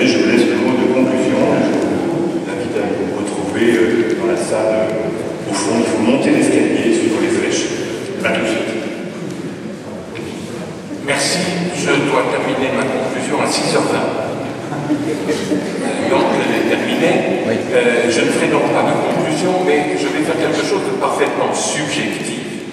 terminer, je vous laisse le mot de conclusion. Je vous invite à vous retrouver dans la salle au fond. Il faut monter l'escalier, suivre les échelles. À tout de suite. Merci. Je dois terminer ma conclusion à 6h20. Donc, je l'ai terminé. Je ne ferai donc pas de conclusion, mais je vais faire quelque chose de parfaitement subjectif,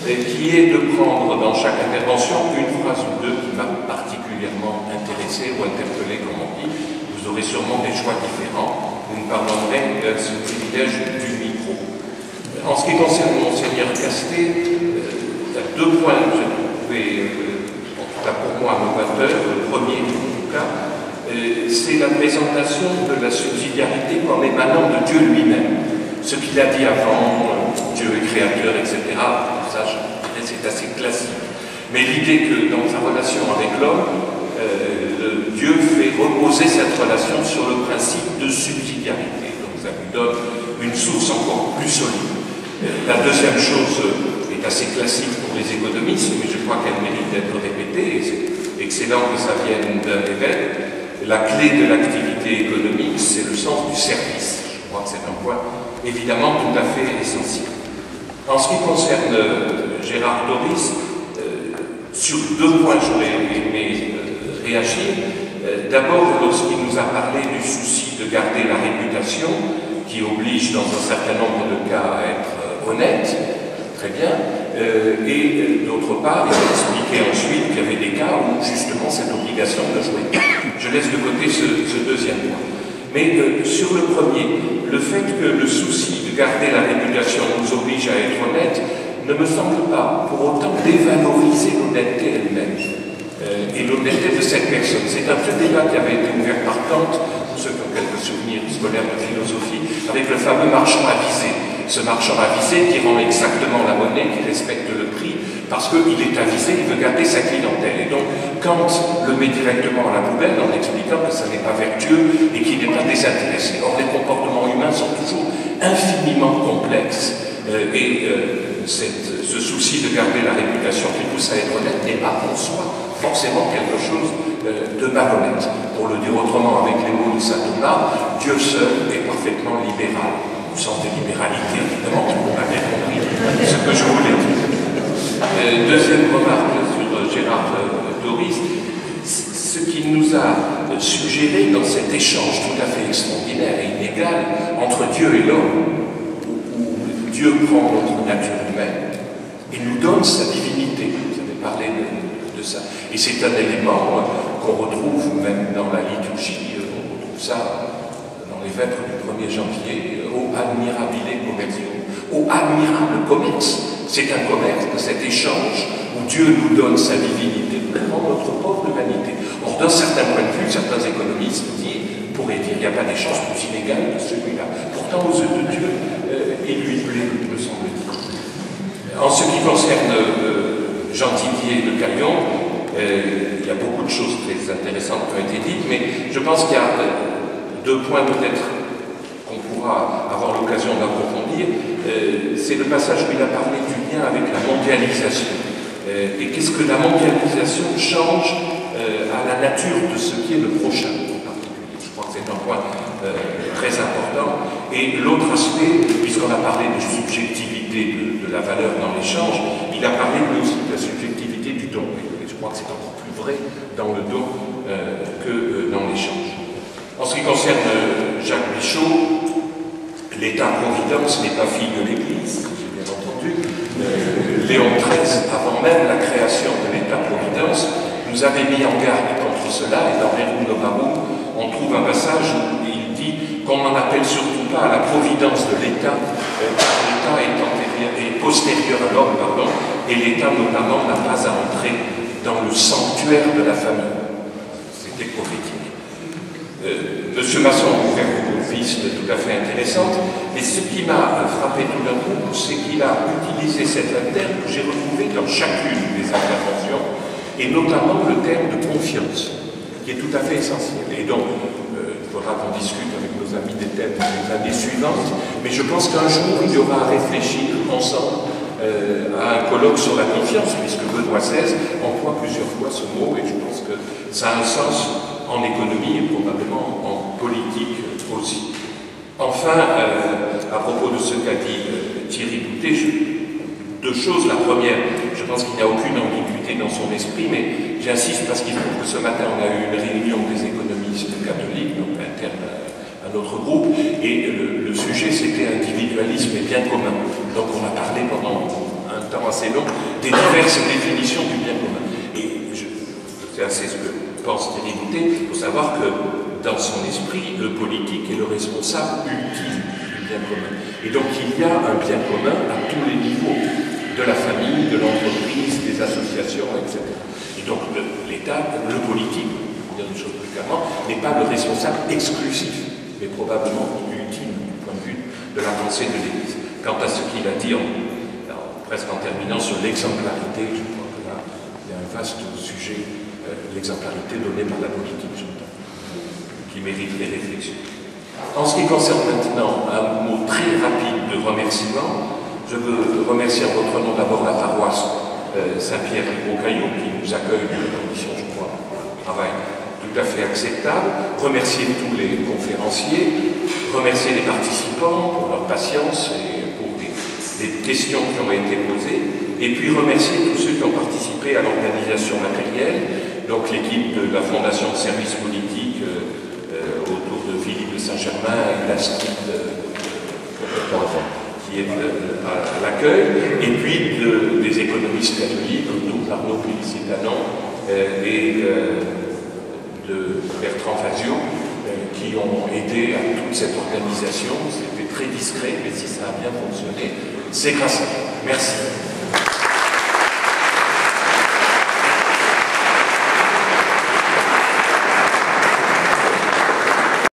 qui est de prendre dans chaque intervention une phrase ou deux qui m'a particulièrement intéressé ou interpellé, comme on dit. Vous aurez sûrement des choix différents. Vous me pardonnerez ce privilège du micro. En ce qui concerne Monseigneur Castet, il y a deux points que j'ai trouvé, en tout cas pour moi, novateurs. Le premier, en tout cas, c'est la présentation de la subsidiarité comme émanant de Dieu lui-même. Ce qu'il a dit avant, Dieu est créateur, etc., ça, je dirais, c'est assez classique. Mais l'idée que dans sa relation avec l'homme, Dieu fait reposer cette relation sur le principe de subsidiarité. Donc ça lui donne une source encore plus solide. La deuxième chose est assez classique pour les économistes, mais je crois qu'elle mérite d'être répétée, et c'est excellent que ça vienne d'un évêque. La clé de l'activité économique, c'est le sens du service. Je crois que c'est un point évidemment tout à fait essentiel. En ce qui concerne Gérard Doris, sur deux points j'aurais aimé réagir. D'abord, lorsqu'il nous a parlé du souci de garder la réputation, qui oblige dans un certain nombre de cas à être honnête, très bien, et d'autre part, il a expliqué ensuite qu'il y avait des cas où justement cette obligation ne jouait pas. Je laisse de côté ce deuxième point. Mais sur le premier, le fait que le souci de garder la réputation nous oblige à être honnête ne me semble pas pour autant dévaloriser l'honnêteté elle-même et l'honnêteté de cette personne. C'est un peu débat qui avait été ouvert par Kant, pour ceux qui ont quelques souvenirs scolaires de philosophie, avec le fameux marchand avisé. Ce marchand avisé qui rend exactement la monnaie, qui respecte le prix, parce qu'il est avisé, il veut garder sa clientèle. Et donc, Kant le met directement à la poubelle en expliquant que ça n'est pas vertueux et qu'il n'est pas désintéressé. Or, les comportements humains sont toujours infiniment complexes ce souci de garder la réputation qui pousse à être honnête n'est pas en soi forcément quelque chose de malhonnête. Pour le dire autrement avec les mots de saint Thomas, Dieu seul est parfaitement libéral. Au sens de libéralité, évidemment, vous m'avez compris ce que je voulais dire. Deuxième remarque sur Gérard Doris, ce qu'il nous a suggéré dans cet échange tout à fait extraordinaire et inégal entre Dieu et l'homme, où Dieu prend notre nature humaine et nous donne sa divinité. Vous avez parlé de ça. Et c'est un élément qu'on retrouve même dans la liturgie, on retrouve ça dans les vêpres du 1er janvier, au admirabile commercio, au admirable commerce. C'est un commerce, cet échange où Dieu nous donne sa divinité, nous prend notre pauvre humanité. Or, d'un certain point de vue, certains économistes pourraient dire qu'il n'y a pas d'échange plus inégal que celui-là. Pourtant, aux yeux de Dieu, il lui plaît, me semble-t-il. En ce qui concerne Jean-Didier de Caillon, il y a beaucoup de choses très intéressantes qui ont été dites, mais je pense qu'il y a deux points peut-être qu'on pourra avoir l'occasion d'approfondir. C'est le passage où il a parlé du lien avec la mondialisation. Et qu'est-ce que la mondialisation change à la nature de ce qui est le prochain en particulier. Je crois que c'est un point très important. Et l'autre aspect, puisqu'on a parlé de subjectivité de la valeur dans l'échange, il a parlé aussi de la subjectivité du don. Et je crois que c'est encore plus vrai dans le don que dans l'échange. En ce qui concerne Jacques Michaud, l'État-providence n'est pas fille de l'Église, j'ai bien entendu. Léon XIII, avant même la création de l'État-providence, nous avait mis en garde contre cela, et dans Rerum Novarum, on trouve un passage où il dit qu'on n'en appelle surtout pas à la providence de l'État, car l'État est postérieur à l'homme, et l'État notamment n'a pas à entrer dans le sanctuaire de la famille. C'était prophétique. Monsieur Masson a ouvert beaucoup de pistes tout à fait intéressantes, mais ce qui m'a frappé tout d'un coup, c'est qu'il a utilisé cet terme que j'ai retrouvé dans chacune des interventions, et notamment le terme de confiance, qui est tout à fait essentiel. Et donc, il faudra qu'on discute avec nos amis des thèmes des années suivantes, mais je pense qu'un jour, il y aura à réfléchir ensemble à un colloque sur la confiance, puisque Benoît XVI emploie plusieurs fois ce mot, et je pense que ça a un sens en économie et probablement en politique aussi. Enfin, à propos de ce qu'a dit Thierry Boutet, deux choses. La première, je pense qu'il n'y a aucune ambiguïté dans son esprit, mais j'insiste parce qu'il trouve que ce matin on a eu une réunion des économistes catholiques, donc interne à notre groupe, et le sujet c'était individualisme et bien commun. Donc on a parlé pendant un temps assez long des diverses définitions du bien commun. Et c'est assez ce que pense Thierry Boutet. Il faut savoir que dans son esprit, le politique est le responsable ultime du bien commun. Et donc il y a un bien commun à tous les niveaux, de la famille, de l'entreprise, des associations, etc. Et donc l'État, le politique, pour dire une chose plus clairement, n'est pas le responsable exclusif, mais probablement ultime du point de vue de la pensée de l'Église. Quant à ce qu'il a dit, presque en terminant sur l'exemplarité, je crois que là, il y a un vaste sujet, l'exemplarité donnée par la politique, qui mériterait réflexion. En ce qui concerne maintenant un mot très rapide de remerciement, je veux remercier en votre nom d'abord la paroisse Saint-Pierre-au-Caillou qui nous accueille dans des conditions, je crois, de travail tout à fait acceptables, remercier tous les conférenciers, remercier les participants pour leur patience et pour les questions qui ont été posées, et puis remercier tous ceux qui ont participé à l'organisation matérielle, donc l'équipe de la Fondation de services politiques autour de Philippe de Saint-Germain et l'Astrid qui est à l'accueil, et puis des économistes catholiques, comme Arnaud Félicitanon et de Bertrand Fazio, qui ont aidé à toute cette organisation. C'était très discret, mais si ça a bien fonctionné, c'est grâce à eux. Merci.